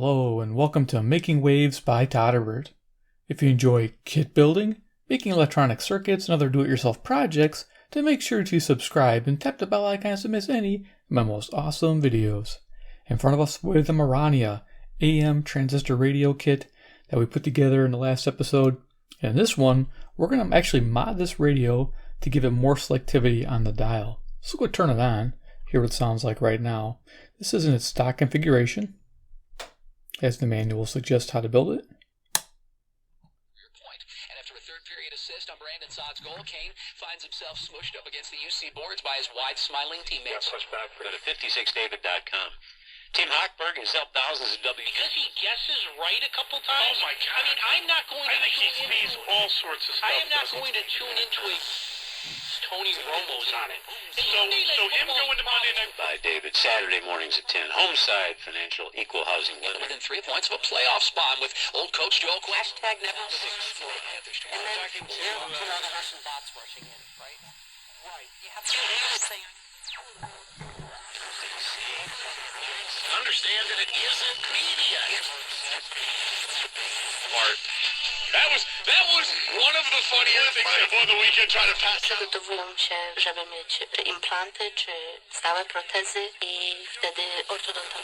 Hello and welcome to Making Waves by Todderbert. If you enjoy kit building, making electronic circuits, and other do-it-yourself projects, then make sure to subscribe and tap the bell icon to miss any of my most awesome videos. In front of us we have the Murania AM transistor radio kit that we put together in the last episode. And in this one, we're going to actually mod this radio to give it more selectivity on the dial. So we'll go turn it on, hear what it sounds like right now. This is in its stock configuration, as the manual suggests how to build it. And after a third period assist on Brandon Sodd's goal, Kane finds himself smushed up against the UC boards by his wide smiling teammates. Go to 56david.com. Tim Hochberg has helped thousands of W. Because he guesses right a couple times? Oh my God. I mean, I'm not going to tune into all sorts of stuff. I am not going to tune into a Tony Romo's on it. So him going to Monday Night By David, Saturday mornings at 10. Homeside Financial Equal Housing Limited. Within 3 points of a playoff spot with old coach Joel Quest. Hashtag never and then you know the Russian bots rushing in, right? Right. You have to say. Understand that it isn't media. Smart. That was one of the funniest things before the weekend trying to pass out. Przygotowują się, żeby mieć implanty czy stałe protezy i wtedy ortodonta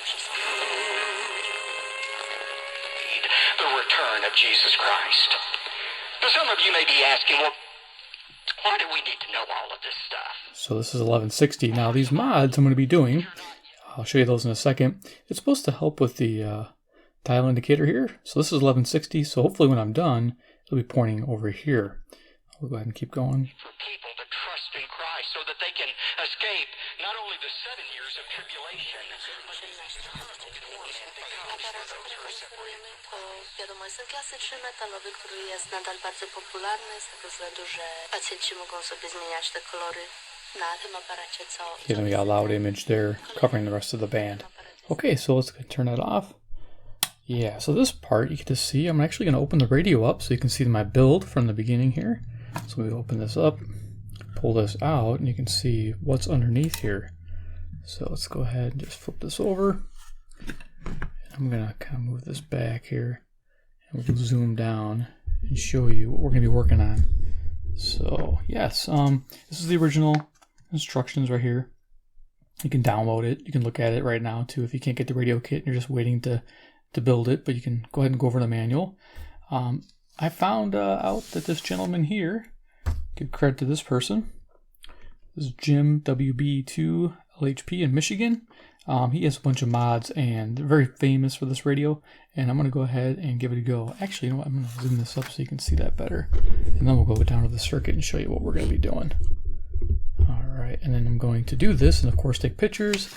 The return of Jesus Christ. Now, some of you may be asking, well, why do we need to know all of this stuff? So this is 1160. Now these mods I'm going to be doing, I'll show you those in a second. It's supposed to help with the dial indicator here. So this is 1160, so hopefully when I'm done, it'll be pointing over here. I'll go ahead and keep going. For people to trust in Christ so that they can escape not only the 7 years of tribulation, To wiadomo, jest ten klasyczny metalowy, który jest nadal bardzo popularny z tego względu, że pacjenci mogą sobie zmieniać te kolory na tym aparacie, co... Giving me a loud image there, covering the rest of the band. Okay, so let's turn that off. Yeah, so this part you get to see, I'm actually going to open the radio up so you can see my build from the beginning here. So we open this up, pull this out, and you can see what's underneath here. So let's go ahead and just flip this over. I'm going to kind of move this back here, and we'll zoom down and show you what we're going to be working on. So yes, this is the original instructions right here. You can download it. You can look at it right now too if you can't get the radio kit and you're just waiting to build it, but you can go ahead and go over the manual. I found out that this gentleman here, give credit to this person, this is Jim WB2 LHP in Michigan. He has a bunch of mods and they're very famous for this radio, and I'm going to go ahead and give it a go. Actually, you know what? I'm going to zoom this up so you can see that better, and then we'll go down to the circuit and show you what we're going to be doing. Alright, and then I'm going to do this and of course take pictures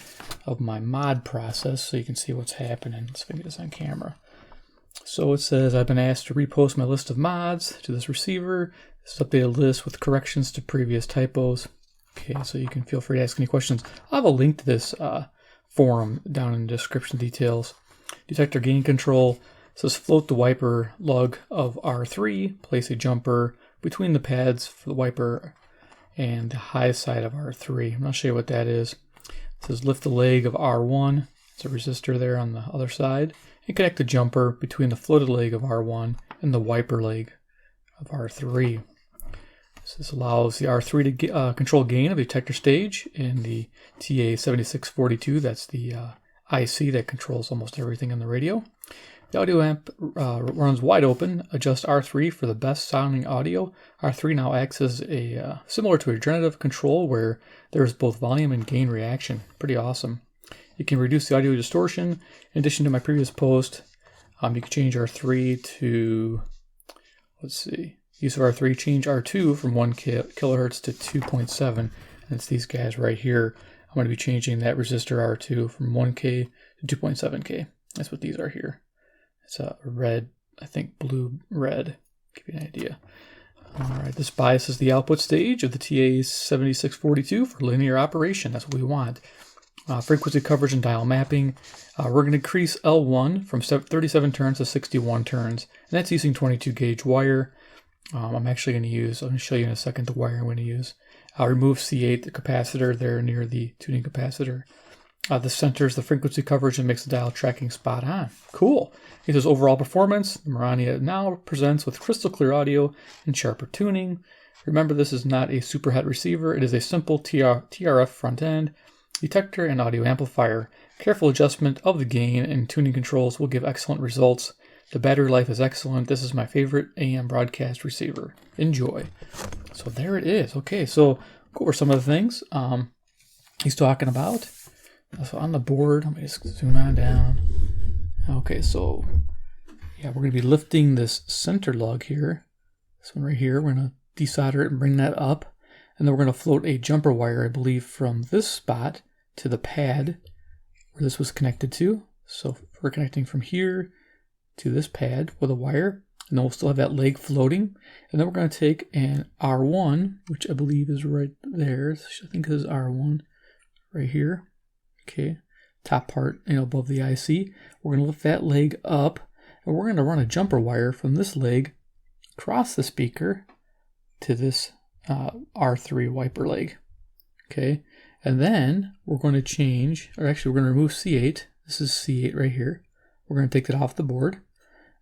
of my mod process so you can see what's happening. Let's get this on camera. So it says I've been asked to repost my list of mods to this receiver. This is updated list with corrections to previous typos. Okay, so you can feel free to ask any questions. I'll have a link to this forum down in the description details. Detector gain control says float the wiper lug of R3, place a jumper between the pads for the wiper and the high side of R3. I'm not sure what that is. It says lift the leg of R1. It's a resistor there on the other side. And connect the jumper between the floated leg of R1 and the wiper leg of R3. So this allows the R3 to control gain of the detector stage in the TA7642. That's the IC that controls almost everything in the radio. The audio amp runs wide open. Adjust R3 for the best sounding audio. R3 now acts as a similar to a generative control where there's both volume and gain reaction. Pretty awesome. You can reduce the audio distortion. In addition to my previous post, you can change R3 to, let's see, use of R3, change R2 from 1 kilohertz to 2.7. And it's these guys right here. I'm going to be changing that resistor R2 from 1K to 2.7K. That's what these are here. It's a red, I think blue red, give you an idea. Alright, this biases the output stage of the TA7642 for linear operation. That's what we want. Frequency coverage and dial mapping. We're going to increase L1 from 37 turns to 61 turns, and that's using 22 gauge wire. I'm actually going to use, I'm going to show you in a second the wire I'm going to use. I'll remove C8, the capacitor there near the tuning capacitor. This centers the frequency coverage and makes the dial tracking spot on. Cool. It says overall performance. The Murania now presents with crystal clear audio and sharper tuning. Remember, this is not a superhet receiver. It is a simple TRF front end, detector, and audio amplifier. Careful adjustment of the gain and tuning controls will give excellent results. The battery life is excellent. This is my favorite AM broadcast receiver. Enjoy. So there it is. Okay, so go over some of the things he's talking about. So on the board, let me just zoom on down. Okay, so yeah, we're going to be lifting this center lug here. This one right here. We're going to desolder it and bring that up. And then we're going to float a jumper wire, I believe, from this spot to the pad where this was connected to. So we're connecting from here to this pad with a wire. And then we'll still have that leg floating. And then we're going to take an R1, which I believe is right there. I think this is R1 right here. Okay, top part, above the IC. We're going to lift that leg up, and we're going to run a jumper wire from this leg across the speaker to this R3 wiper leg. Okay, and then we're going to change, or actually we're going to remove C8. This is C8 right here. We're going to take that off the board,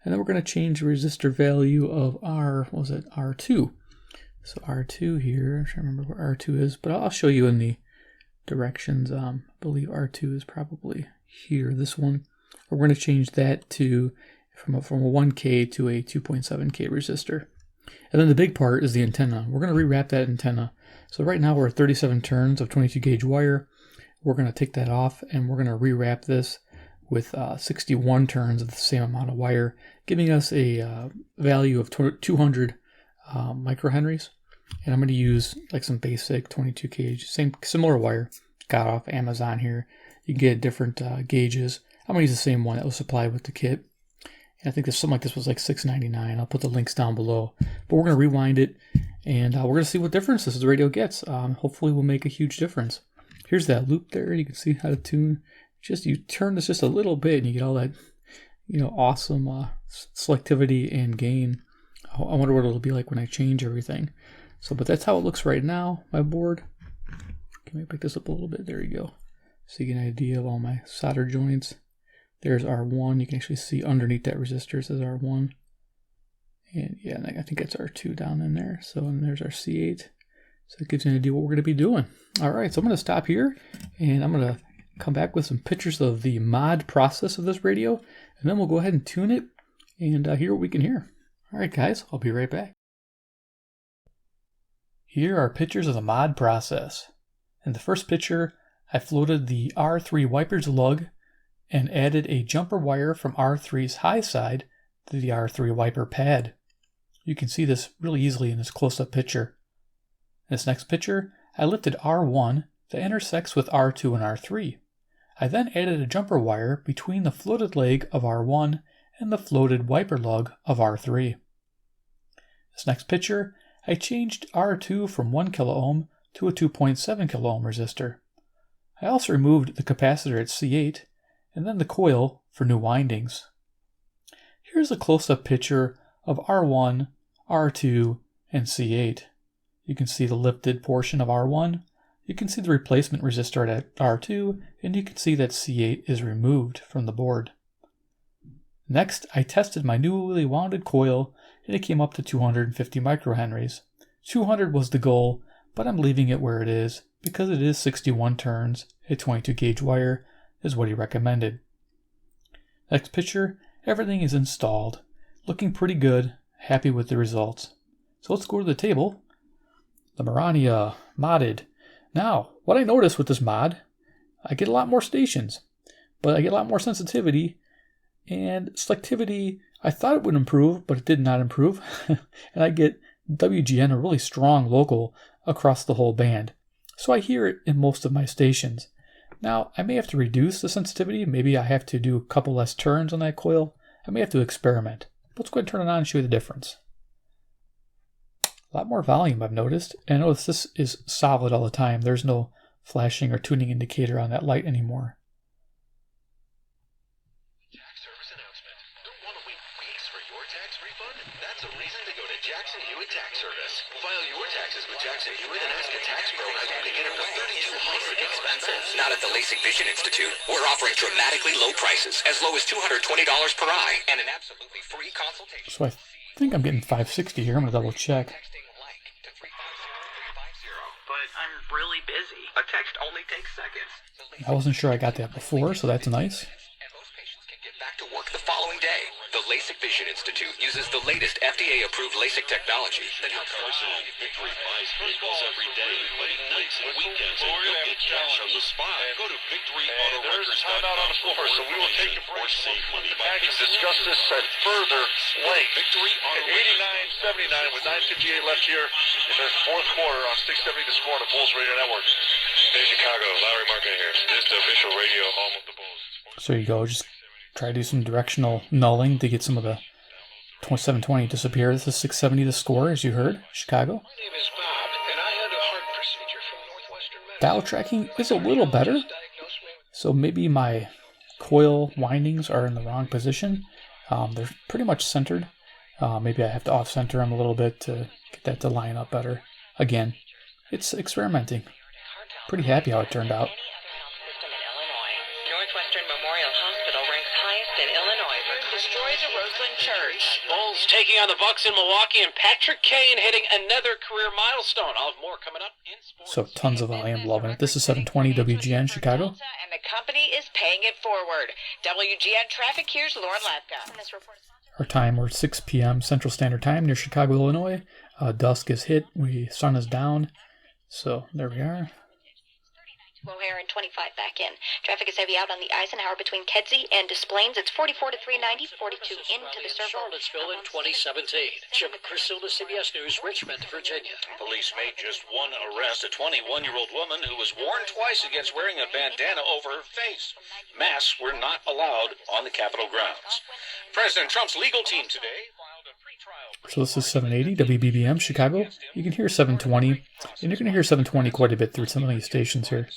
and then we're going to change the resistor value of R2. So R2 here, I'm trying to remember where R2 is, but I'll show you in the directions. I believe R2 is probably here, this one. We're going to change that to from a 1K to a 2.7K resistor. And then the big part is the antenna. We're going to rewrap that antenna. So right now we're at 37 turns of 22 gauge wire. We're going to take that off and we're going to rewrap this with 61 turns of the same amount of wire, giving us a value of 200 microhenries. And I'm going to use like some basic 22 gauge, similar wire. Got off Amazon here. You can get different gauges. I'm going to use the same one that was supplied with the kit. And I think something like this was like $6.99. I'll put the links down below. But we're going to rewind it, and we're going to see what difference this radio gets. Hopefully we'll make a huge difference. Here's that loop there. You can see how to tune. You turn this just a little bit, and you get all that, awesome selectivity and gain. I wonder what it'll be like when I change everything. But that's how it looks right now, my board. Can we pick this up a little bit? There you go. So you get an idea of all my solder joints. There's R1. You can actually see underneath that resistor says R1. And yeah, I think that's R2 down in there. So and there's our C8. So it gives you an idea what we're going to be doing. All right, so I'm going to stop here, and I'm going to come back with some pictures of the mod process of this radio, and then we'll go ahead and tune it and hear what we can hear. All right, guys, I'll be right back. Here are pictures of the mod process. In the first picture, I floated the R3 wipers lug and added a jumper wire from R3's high side to the R3 wiper pad. You can see this really easily in this close-up picture. In this next picture, I lifted R1 that intersects with R2 and R3. I then added a jumper wire between the floated leg of R1 and the floated wiper lug of R3. This next picture, I changed R2 from 1 kiloohm to a 2.7 kiloohm resistor. I also removed the capacitor at C8 and then the coil for new windings. Here's a close-up picture of R1, R2, and C8. You can see the lifted portion of R1, you can see the replacement resistor at R2, and you can see that C8 is removed from the board. Next, I tested my newly wounded coil, and it came up to 250 microhenries. 200 was the goal, but I'm leaving it where it is because it is 61 turns at 22 gauge wire is what he recommended. Next picture, everything is installed, looking pretty good, happy with the results. So let's go to the table. The Murania modded. Now, what I noticed with this mod, I get a lot more stations, but I get a lot more sensitivity, and selectivity, I thought it would improve, but it did not improve. And I get WGN, a really strong local, across the whole band. So I hear it in most of my stations. Now, I may have to reduce the sensitivity. Maybe I have to do a couple less turns on that coil. I may have to experiment. Let's go ahead and turn it on and show you the difference. A lot more volume, I've noticed. And notice this is solid all the time. There's no flashing or tuning indicator on that light anymore. Tax service announcement. Don't want to wait weeks for your tax refund? That's a reason to go to Jackson Hewitt Tax Service. File your taxes with Jackson Hewitt and ask a tax pro how you can get up to $3,200 expensive. Not at the LASIK Vision Institute. We're offering dramatically low prices, as low as $220 per eye, and an absolutely free consultation. So I think I'm getting 560 here. I'm going to double check. But I'm really busy. A text only takes seconds. I wasn't sure I got that before, so that's nice. And most patients can get back to work the following day. The LASIK Vision Institute uses the latest FDA-approved LASIK technology that helps Victory buys vehicles every day, but nights and weekends, and you'll get cash on the spot. Go to victoryautorecords.com. There's time out on the floor, so we will take a break. Save money by I can discuss this at further length. Victory At Auto 89-79 with 9:58 left here in the fourth quarter on 670 The Score on the Bulls Radio Network. Hey Chicago, Lowry Markin here. This is the official radio home of the Bulls. So there you go. Just try to do some directional nulling to get some of the 720 disappear. This is 670 The Score, as you heard. Chicago. My name is Bob, and I had a heart procedure from Northwestern Medical. Dial tracking is a little better. So maybe my coil windings are in the wrong position. They're pretty much centered. Maybe I have to off-center them a little bit to get that to line up better. Again, it's experimenting. Pretty happy how it turned out. Northwestern Memorial Hospital ranks highest in Illinois for destroys a Roseland church. Bulls taking on the Bucks in Milwaukee, and Patrick Kane hitting another career milestone. I'll have more coming up in sports. So tons of volume, loving it. This is 720 WGN Chicago. And the company is paying it forward. WGN Traffic, here's Lauren Lapka. Our time, we're 6 p.m. Central Standard Time near Chicago, Illinois. Dusk is hit. Sun is down. So there we are. O'Hare and 25 back in. Traffic is heavy out on the Eisenhower between Kedzie and Des Plaines. It's 44 to 390, 42 into the circle. Charlottesville in 2017. Jim Crisilda, CBS News, Richmond, Virginia. Police made just one arrest, a 21-year-old woman who was warned twice against wearing a bandana over her face. Masks were not allowed on the Capitol grounds. President Trump's legal team today filed a pretrial. So this is 780 WBBM Chicago. You can hear 720, and you're going to hear 720 quite a bit through some of these stations here.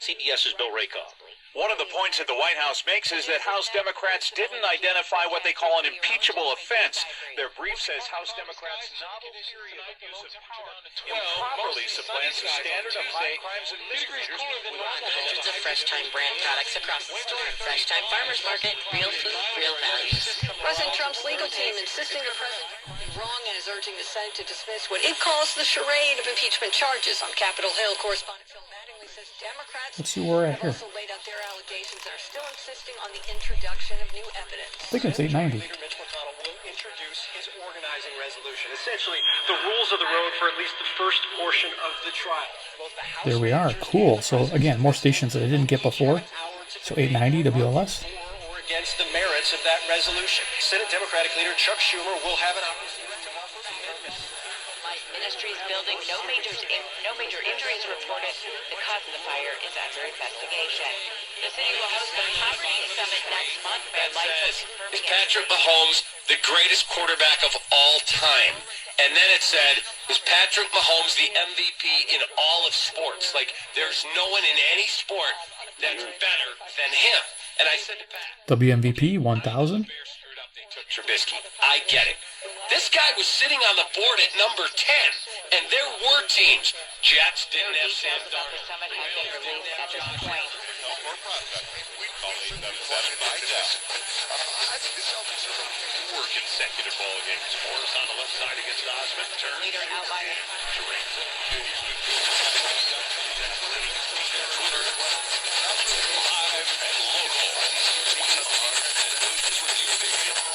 CBS's Bill Rakoff. One of the points that the White House makes is that House Democrats didn't identify what they call an impeachable offense. Their brief says House Democrats' novel theory of abuse of power improperly supplants the standard of high crimes and misdemeanors. Hundreds of Fresh Time brand products across the store. Fresh Time Farmers Market, real food, real values. President Trump's legal team insisting the president is wrong and is urging the Senate to dismiss what it calls the charade of impeachment charges. On Capitol Hill, correspondent Phil Mattingly says Democrats Let's see where we're at here. also laid out their allegations and are still insisting on the introduction of new evidence. I think it's 890. Leader Mitch McConnell will introduce his organizing resolution, essentially the rules of the road for at least the first portion of the trial. There we are. Cool. So again, more stations that I didn't get before. So 890 WLS. Or against the merits of that resolution. Senate Democratic leader Chuck Schumer will have an opportunity to offer amendments. Ministries building, no major injuries reported. The cause of the fire is under investigation. The city will host the Poverty Summit next month. Is Patrick Mahomes the greatest quarterback of all time? And then it said, is Patrick Mahomes the MVP in all of sports? Like, there's no one in any sport that's better than him. And I said to Pat, WMVP 1000. Trubisky, I get it. This guy was sitting on the board at number 10, and there were teams. Jets didn't have Sam Details about the Darnold. summit have been released at this point. Four consecutive ball games for us on the left side against Osmond. Turn. Leader outlining. Live and local.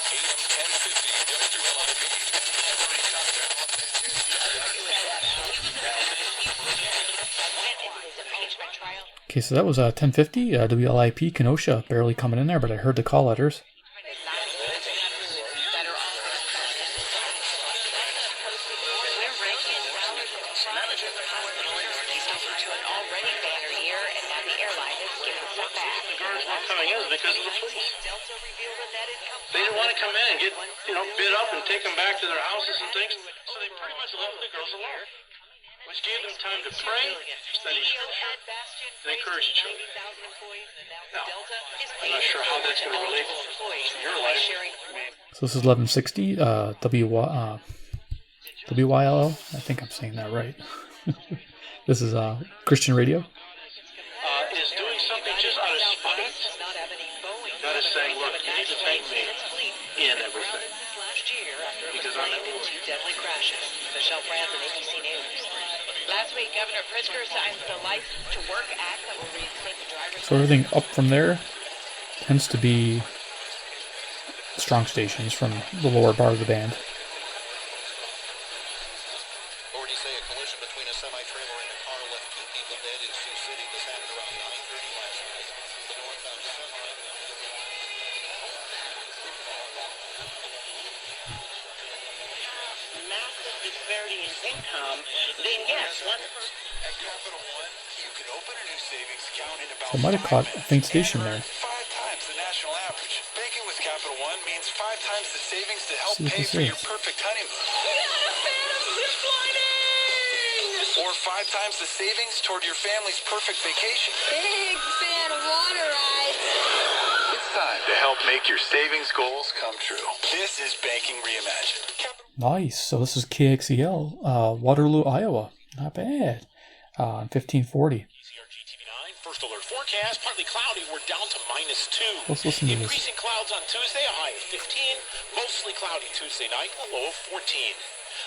AM 1050 WLIP. Impeachment trial. Okay, so that was 1050 WLIP Kenosha, barely coming in there, but I heard the call letters. Coming in because of the police. They didn't want to come in and get, bid up and take them back to their houses and things, so they pretty much left the girls alone, which gave them time to pray, study scripture, and encourage each other. Now, I'm not sure how that's going to relate to your life. So this is 1160 WYLL? I think I'm saying that right. This is Christian radio. Is doing something just out of spite. Not as saying, look, you need to thank me in everything. Because I'm at work. Deadly crashes. Michelle Franzen, ABC News. Last week, Governor Pritzker signed the License to Work Act that will reinstate the driver's So everything up from there tends to be strong stations from the lower part of the band. Authorities say a collision between a semi-trailer and a car left 2 people dead in Sioux City. This happened around 9:30 last night. The northbound semi. massive disparity in income, then yes, one person. At Capital One, you can open a new savings account in about So I might have caught a faint station there. 5 times the national average. Banking with Capital One means 5 times the savings to help See what pay this for your is. perfect honeymoon. Or 5 times the savings toward your family's perfect vacation. Big fan of water rides. It's time to help make your savings goals come true. This is Banking Reimagined. Nice. So this is KXEL, Waterloo, Iowa. Not bad. 1540. First alert forecast, partly cloudy, we're down to -2. Let's listen to this. Increasing clouds on Tuesday, a high of 15. Mostly cloudy Tuesday night, a low of 14.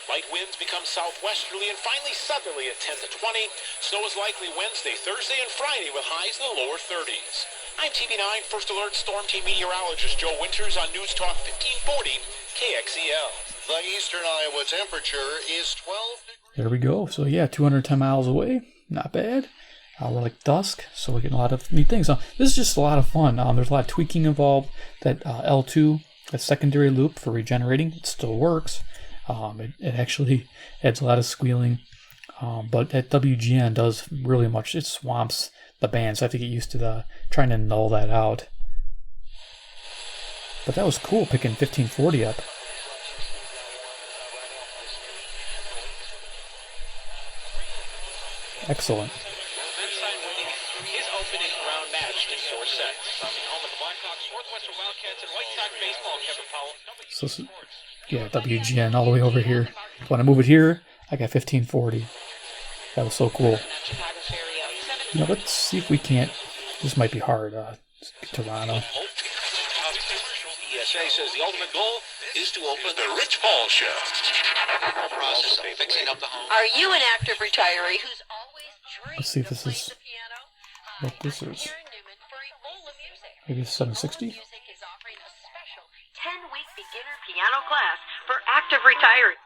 Light winds become southwesterly and finally southerly at 10 to 20. Snow is likely Wednesday, Thursday, and Friday with highs in the lower 30s. I'm TV9 First Alert Storm Team meteorologist Joe Winters on News Talk 1540 KXEL. The eastern Iowa temperature is 12 degrees. There we go. So yeah, 210 miles away. Not bad. We're like dusk, so we're getting a lot of neat things. This is just a lot of fun. There's a lot of tweaking involved. That L2, that secondary loop for regenerating, it still works. It actually adds a lot of squealing. But that WGN does really much. It swamps the band, so I have to get used to trying to null that out. But that was cool, picking 1540 up. Excellent. His opening round match in 4 sets. On the home of the Blackhawks, Northwestern Wildcats, and White Sox baseball, Kevin Powell. So this is, yeah, WGN all the way over here. When I move it here, I got 1540. That was so cool. You know, let's see if we can't. This might be hard. Toronto. ESA says the ultimate goal is to open the Rich Paul Show. Process of fixing up the home. Are you an active retiree who's always dreamed Let's see if this of is playing the piano? what this is. Here in Newman for Ebola Music. Maybe it's 760. Music is offering a special 10-week beginner piano class for active retirees.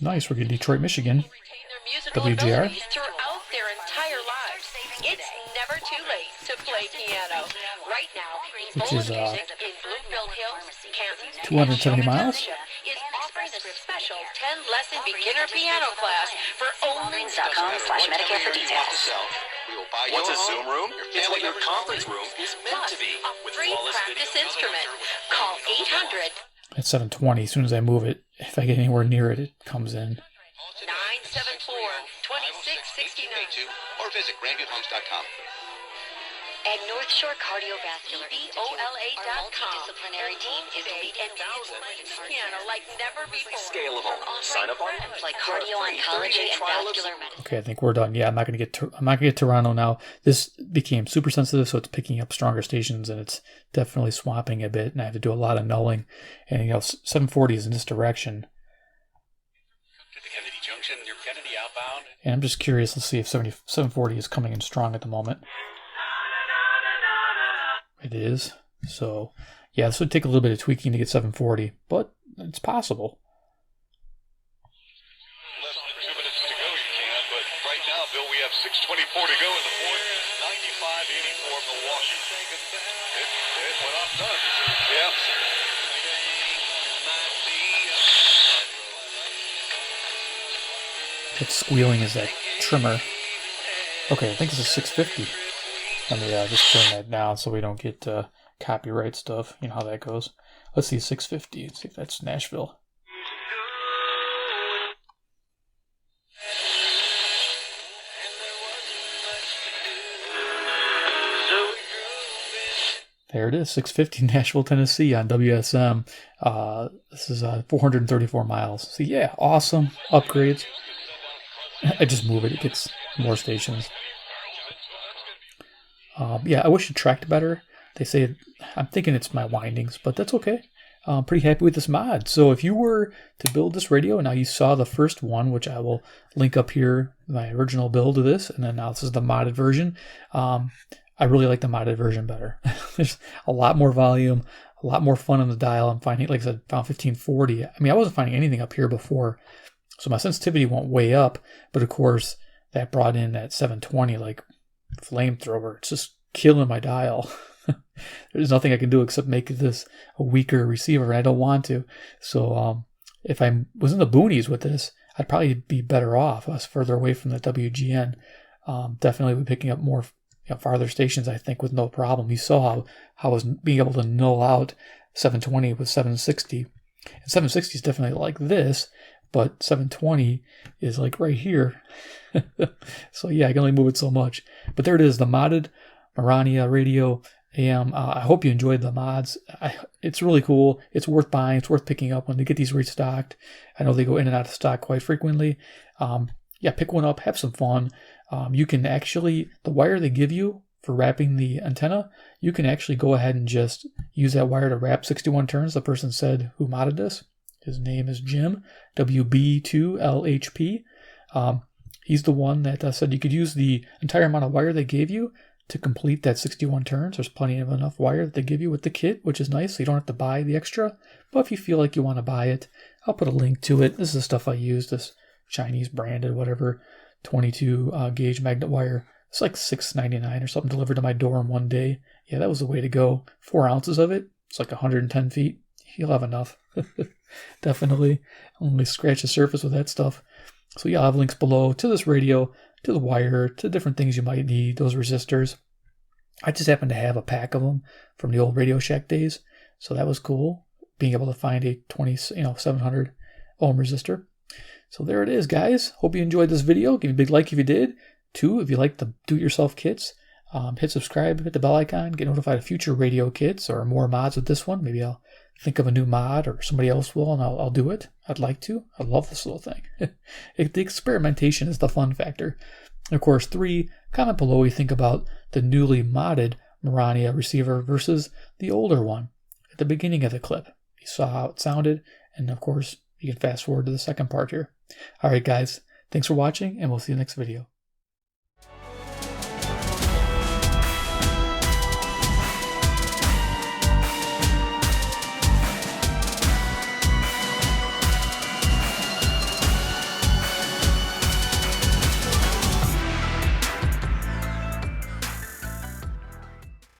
Nice. We're getting Detroit, Michigan. Retain their musical WGR. abilities throughout their entire lives. It's never too late to play piano. Right now, Which Ebola is, Music in Bloomfield Hills, Kansas, 270 miles. is offering a special 10-lesson beginner piano class for only Walgreens.com/Medicare for details. What's a Zoom room? It's what your conference room is meant to be. a free practice instrument. Call 800 At 720. As soon as I move it, if I get anywhere near it, it comes in. 974-2669. Or visit grandviewhomes.com. At North Shore Cardiovascular Institute, our EBOLA.com. multidisciplinary team is leading Piano like never before. Scalable. Sign up on like cardio-oncology and vascular medicine. Okay, I think we're done. Yeah, I'm not gonna get Toronto now. This became super sensitive, so it's picking up stronger stations, and it's definitely swapping a bit. And I have to do a lot of nulling. And 740 is in this direction. Kennedy Junction, near Kennedy outbound. And I'm just curious. Let's see if 740 is coming in strong at the moment. It is. So, yeah, this would take a little bit of tweaking to get 740, but it's possible. Less than 2 minutes to go, you can, but right now, Bill, we have 6:24 to go in the fourth. 95-84 Milwaukee. It went off nuts. Yeah. That squealing is that trimmer. Okay, I think this is 650. Let me just turn that down so we don't get copyright stuff. You know how that goes. Let's see, 650. Let's see if that's Nashville. I There it is, 650 Nashville, Tennessee on WSM. This is 434 miles. So yeah, awesome upgrades. I just move it gets more stations. Yeah, I wish it tracked better. They say, I'm thinking it's my windings, but that's okay. I'm pretty happy with this mod. So if you were to build this radio, now you saw the first one, which I will link up here, my original build of this, and then now this is the modded version. I really like the modded version better. There's a lot more volume, a lot more fun on the dial. I'm finding, like I said, found 1540. I mean, I wasn't finding anything up here before, so my sensitivity went way up, but of course, that brought in that 720 like flamethrower. It's just killing my dial. There's nothing I can do except make this a weaker receiver, and I don't want to. So if I was in the boonies with this, I'd probably be better off. I was further away from the WGN. Definitely be picking up more farther stations, I think, with no problem. You saw how I was being able to null out 720 with 760. And 760 is definitely like this, but 720 is like right here. So yeah, I can only move it so much. But there it is, the modded Murania Radio AM. I hope you enjoyed the mods. It's really cool. It's worth buying. It's worth picking up when they get these restocked. I know they go in and out of stock quite frequently. Yeah, pick one up. Have some fun. You can actually, the wire they give you for wrapping the antenna, you can actually go ahead and just use that wire to wrap 61 turns. The person said who modded this. His name is Jim, WB2LHP. He's the one that said you could use the entire amount of wire they gave you to complete that 61 turns. There's plenty of enough wire that they give you with the kit, which is nice, so you don't have to buy the extra. But if you feel like you want to buy it, I'll put a link to it. This is the stuff I use, this Chinese branded, whatever, 22 gauge magnet wire. It's like $6.99 or something delivered to my door in one day. Yeah, that was the way to go. 4 ounces of it. It's like 110 feet. You'll have enough. Definitely. Only scratch the surface with that stuff. So yeah, I'll have links below to this radio, to the wire, to different things you might need, those resistors. I just happen to have a pack of them from the old Radio Shack days. So that was cool, being able to find a 700 ohm resistor. So there it is, guys. Hope you enjoyed this video. Give me a big like if you did. 2, if you like the do-it-yourself kits, hit subscribe, hit the bell icon, get notified of future radio kits or more mods with this one. Maybe I'll think of a new mod or somebody else will, and I'll do it. I'd like to. I love this little thing. The experimentation is the fun factor. And of course, 3, comment below what you think about the newly modded Murania receiver versus the older one at the beginning of the clip. You saw how it sounded, and of course, you can fast forward to the second part here. All right, guys, thanks for watching, and we'll see you next video.